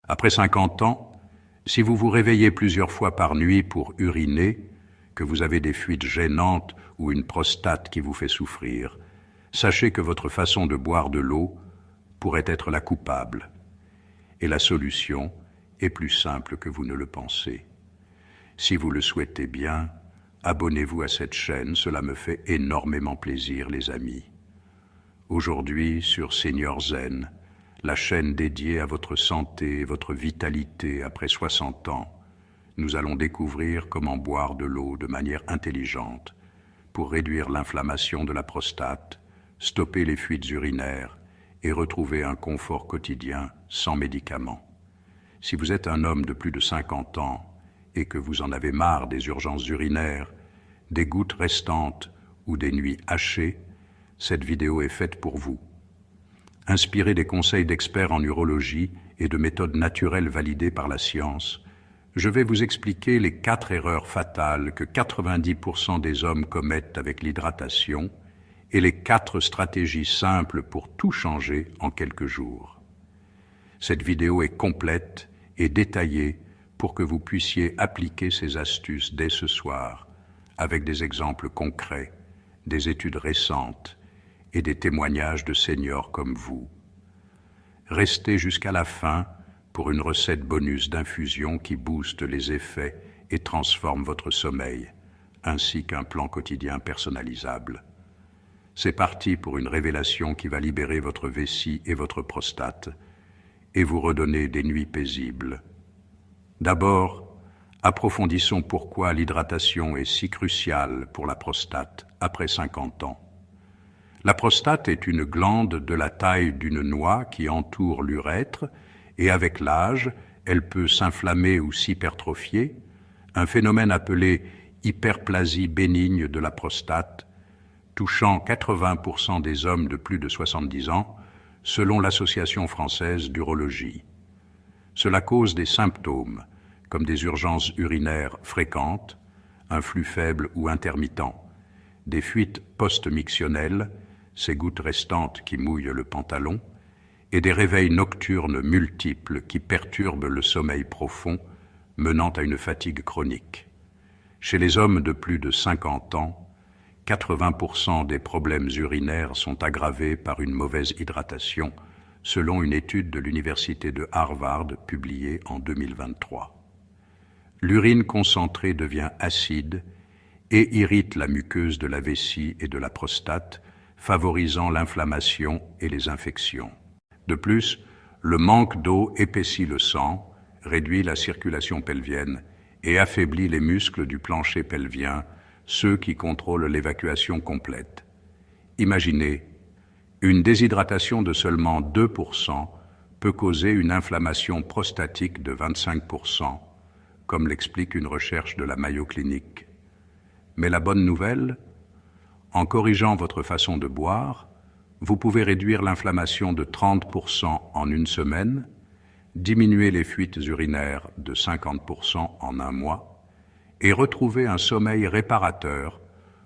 Après 50 ans, si vous vous réveillez plusieurs fois par nuit pour uriner, que vous avez des fuites gênantes ou une prostate qui vous fait souffrir, sachez que votre façon de boire de l'eau pourrait être la coupable. Et la solution est plus simple que vous ne le pensez. Si vous le souhaitez bien, abonnez-vous à cette chaîne, cela me fait énormément plaisir, les amis. Aujourd'hui, sur Senior Zen, la chaîne dédiée à votre santé et votre vitalité après 60 ans, nous allons découvrir comment boire de l'eau de manière intelligente pour réduire l'inflammation de la prostate, stopper les fuites urinaires et retrouver un confort quotidien sans médicaments. Si vous êtes un homme de plus de 50 ans et que vous en avez marre des urgences urinaires, des gouttes restantes ou des nuits hachées, cette vidéo est faite pour vous. Inspiré des conseils d'experts en urologie et de méthodes naturelles validées par la science, je vais vous expliquer les 4 erreurs fatales que 90% des hommes commettent avec l'hydratation et les 4 stratégies simples pour tout changer en quelques jours. Cette vidéo est complète et détaillée pour que vous puissiez appliquer ces astuces dès ce soir, avec des exemples concrets, des études récentes et des témoignages de seniors comme vous. Restez jusqu'à la fin pour une recette bonus d'infusion qui booste les effets et transforme votre sommeil, ainsi qu'un plan quotidien personnalisable. C'est parti pour une révélation qui va libérer votre vessie et votre prostate et vous redonner des nuits paisibles. D'abord, approfondissons pourquoi l'hydratation est si cruciale pour la prostate après 50 ans. La prostate est une glande de la taille d'une noix qui entoure l'urètre et avec l'âge, elle peut s'inflammer ou s'hypertrophier, un phénomène appelé hyperplasie bénigne de la prostate, touchant 80% des hommes de plus de 70 ans, selon l'Association française d'urologie. Cela cause des symptômes, comme des urgences urinaires fréquentes, un flux faible ou intermittent, des fuites post-mictionnelles, ces gouttes restantes qui mouillent le pantalon, et des réveils nocturnes multiples qui perturbent le sommeil profond, menant à une fatigue chronique. Chez les hommes de plus de 50 ans, 80% des problèmes urinaires sont aggravés par une mauvaise hydratation, selon une étude de l'Université de Harvard publiée en 2023. L'urine concentrée devient acide et irrite la muqueuse de la vessie et de la prostate, favorisant l'inflammation et les infections. De plus, le manque d'eau épaissit le sang, réduit la circulation pelvienne et affaiblit les muscles du plancher pelvien, ceux qui contrôlent l'évacuation complète. Imaginez, une déshydratation de seulement 2% peut causer une inflammation prostatique de 25%, comme l'explique une recherche de la Mayo Clinic. Mais la bonne nouvelle, en corrigeant votre façon de boire, vous pouvez réduire l'inflammation de 30% en une semaine, diminuer les fuites urinaires de 50% en un mois, et retrouver un sommeil réparateur,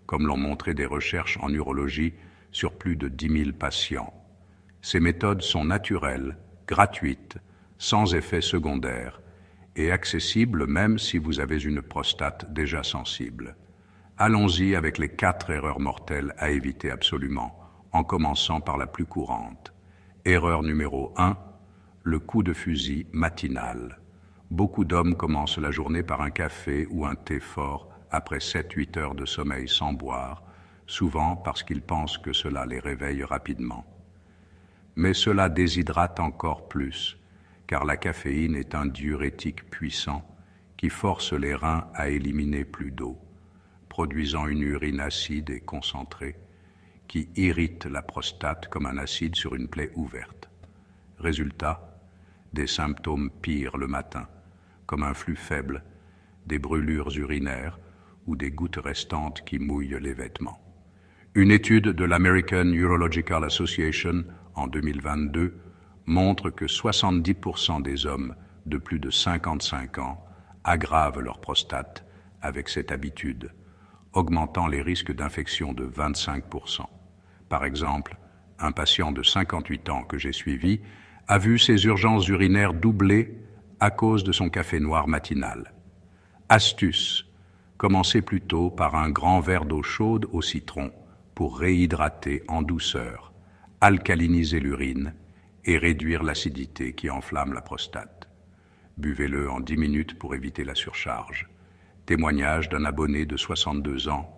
comme l'ont montré des recherches en urologie sur plus de 10 000 patients. Ces méthodes sont naturelles, gratuites, sans effets secondaires, et accessibles même si vous avez une prostate déjà sensible. Allons-y avec les 4 erreurs mortelles à éviter absolument, en commençant par la plus courante. Erreur numéro 1, le coup de fusil matinal. Beaucoup d'hommes commencent la journée par un café ou un thé fort après 7-8 heures de sommeil sans boire, souvent parce qu'ils pensent que cela les réveille rapidement. Mais cela déshydrate encore plus, car la caféine est un diurétique puissant qui force les reins à éliminer plus d'eau, produisant une urine acide et concentrée qui irrite la prostate comme un acide sur une plaie ouverte. Résultat, des symptômes pires le matin, comme un flux faible, des brûlures urinaires ou des gouttes restantes qui mouillent les vêtements. Une étude de l'American Urological Association en 2022 montre que 70% des hommes de plus de 55 ans aggravent leur prostate avec cette habitude, augmentant les risques d'infection de 25%. Par exemple, un patient de 58 ans que j'ai suivi a vu ses urgences urinaires doubler à cause de son café noir matinal. Astuce: commencez plutôt par un grand verre d'eau chaude au citron pour réhydrater en douceur, alcaliniser l'urine et réduire l'acidité qui enflamme la prostate. Buvez-le en 10 minutes pour éviter la surcharge. Témoignage d'un abonné de 62 ans.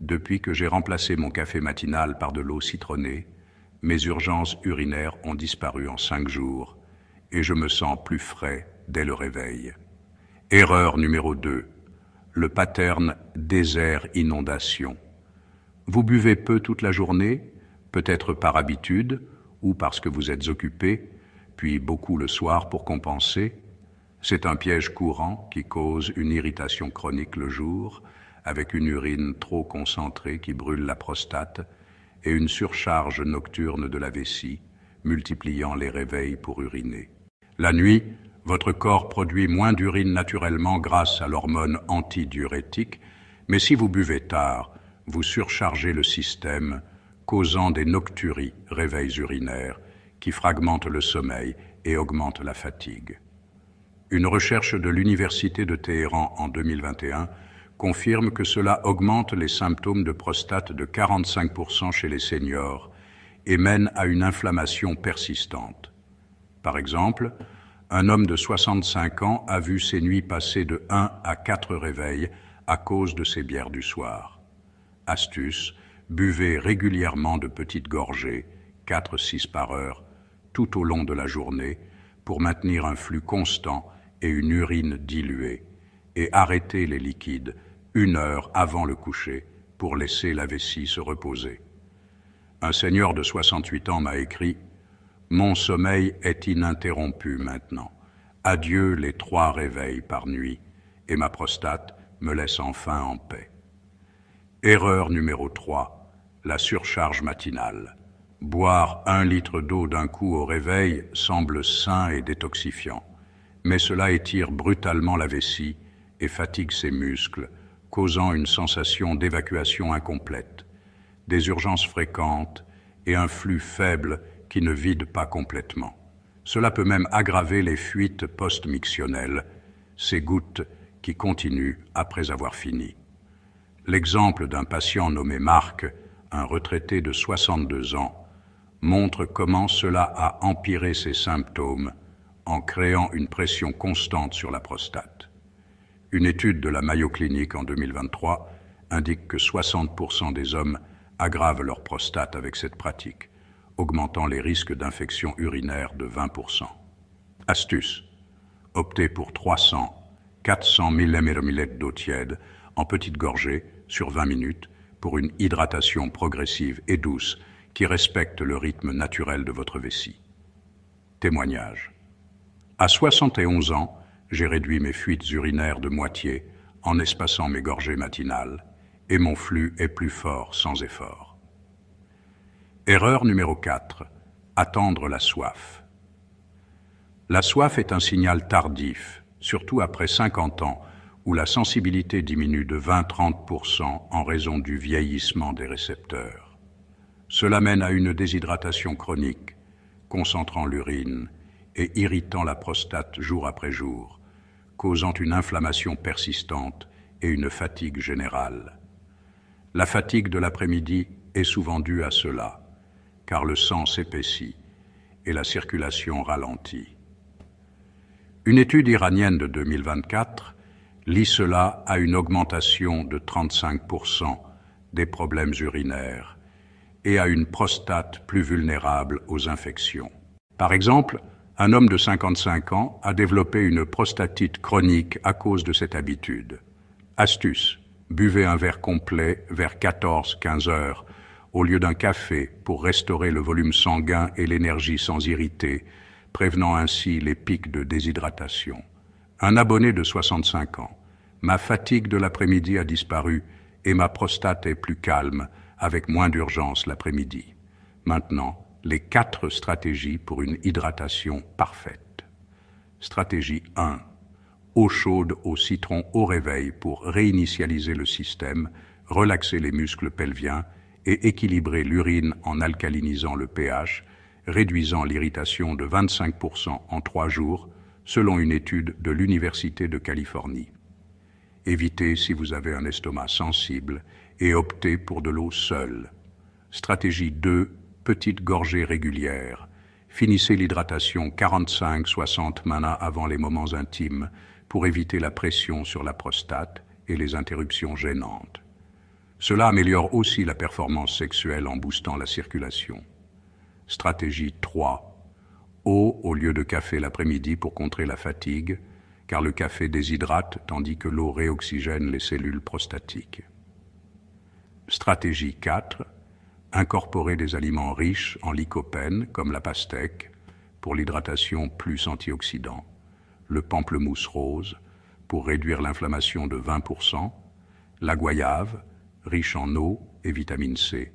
Depuis que j'ai remplacé mon café matinal par de l'eau citronnée, mes urgences urinaires ont disparu en 5 jours et je me sens plus frais dès le réveil. Erreur numéro 2. Le pattern désert-inondation. Vous buvez peu toute la journée, peut-être par habitude ou parce que vous êtes occupé, puis beaucoup le soir pour compenser. C'est un piège courant qui cause une irritation chronique le jour, avec une urine trop concentrée qui brûle la prostate et une surcharge nocturne de la vessie, multipliant les réveils pour uriner. La nuit, votre corps produit moins d'urine naturellement grâce à l'hormone antidiurétique, mais si vous buvez tard, vous surchargez le système, causant des nocturies, réveils urinaires, qui fragmentent le sommeil et augmentent la fatigue. Une recherche de l'Université de Téhéran en 2021 confirme que cela augmente les symptômes de prostate de 45% chez les seniors et mène à une inflammation persistante. Par exemple, un homme de 65 ans a vu ses nuits passer de 1 à 4 réveils à cause de ses bières du soir. Astuce: buvez régulièrement de petites gorgées, 4-6 par heure, tout au long de la journée, pour maintenir un flux constant et une urine diluée, et arrêtez les liquides 1 heure avant le coucher pour laisser la vessie se reposer. Un senior de 68 ans m'a écrit « Mon sommeil est ininterrompu maintenant. Adieu les 3 réveils par nuit, et ma prostate me laisse enfin en paix. » Erreur numéro 3, la surcharge matinale. Boire 1 litre d'eau d'un coup au réveil semble sain et détoxifiant, mais cela étire brutalement la vessie et fatigue ses muscles, causant une sensation d'évacuation incomplète, des urgences fréquentes et un flux faible qui ne vide pas complètement. Cela peut même aggraver les fuites post-mictionnelles, ces gouttes qui continuent après avoir fini. L'exemple d'un patient nommé Marc, un retraité de 62 ans, montre comment cela a empiré ses symptômes en créant une pression constante sur la prostate. Une étude de la Mayo Clinic en 2023 indique que 60% des hommes aggravent leur prostate avec cette pratique, augmentant les risques d'infection urinaire de 20%. Astuce: optez pour 300-400 ml d'eau tiède en petites gorgées sur 20 minutes pour une hydratation progressive et douce qui respecte le rythme naturel de votre vessie. Témoignage: à 71 ans, j'ai réduit mes fuites urinaires de moitié en espaçant mes gorgées matinales et mon flux est plus fort sans effort. Erreur numéro 4. Attendre la soif. La soif est un signal tardif, surtout après 50 ans, où la sensibilité diminue de 20-30% en raison du vieillissement des récepteurs. Cela mène à une déshydratation chronique, concentrant l'urine et irritant la prostate jour après jour, causant une inflammation persistante et une fatigue générale. La fatigue de l'après-midi est souvent due à cela, car le sang s'épaissit et la circulation ralentit. Une étude iranienne de 2024 lie cela à une augmentation de 35% des problèmes urinaires et à une prostate plus vulnérable aux infections. Par exemple, un homme de 55 ans a développé une prostatite chronique à cause de cette habitude. Astuce: buvez un verre complet vers 14-15 heures au lieu d'un café pour restaurer le volume sanguin et l'énergie sans irriter, prévenant ainsi les pics de déshydratation. Un abonné de 65 ans. Ma fatigue de l'après-midi a disparu et ma prostate est plus calme, avec moins d'urgence l'après-midi. Maintenant, les 4 stratégies pour une hydratation parfaite. Stratégie 1. Eau chaude au citron au réveil pour réinitialiser le système, relaxer les muscles pelviens et équilibrer l'urine en alcalinisant le pH, réduisant l'irritation de 25% en 3 jours, selon une étude de l'Université de Californie. Évitez si vous avez un estomac sensible et optez pour de l'eau seule. Stratégie 2, petites gorgées régulières. Finissez l'hydratation 45-60 manas avant les moments intimes pour éviter la pression sur la prostate et les interruptions gênantes. Cela améliore aussi la performance sexuelle en boostant la circulation. Stratégie 3. Eau au lieu de café l'après-midi pour contrer la fatigue, car le café déshydrate tandis que l'eau réoxygène les cellules prostatiques. Stratégie 4. Incorporer des aliments riches en lycopène, comme la pastèque, pour l'hydratation plus antioxydant, le pamplemousse rose, pour réduire l'inflammation de 20%, la goyave, riche en eau et vitamine C,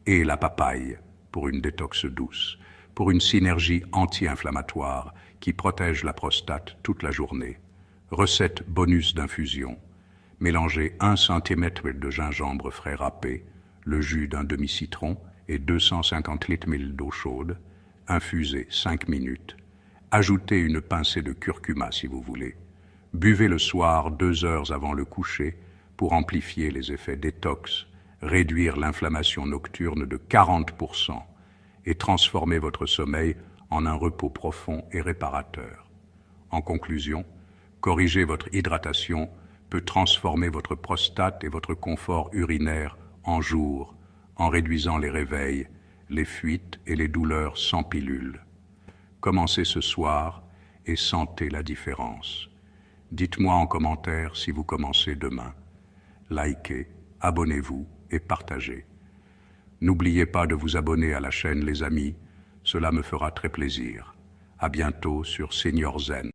et la papaye, pour une détox douce, pour une synergie anti-inflammatoire qui protège la prostate toute la journée. Recette bonus d'infusion. Mélangez 1 cm de gingembre frais râpé, le jus d'un demi-citron et 250 litres d'eau chaude. Infusez 5 minutes. Ajoutez une pincée de curcuma si vous voulez. Buvez le soir 2 heures avant le coucher pour amplifier les effets détox, réduire l'inflammation nocturne de 40% et transformer votre sommeil en un repos profond et réparateur. En conclusion, corriger votre hydratation peut transformer votre prostate et votre confort urinaire en jour, en réduisant les réveils, les fuites et les douleurs sans pilule. Commencez ce soir et sentez la différence. Dites-moi en commentaire si vous commencez demain. Likez, abonnez-vous et partagez. N'oubliez pas de vous abonner à la chaîne les amis, cela me fera très plaisir. À bientôt sur Senior Zen.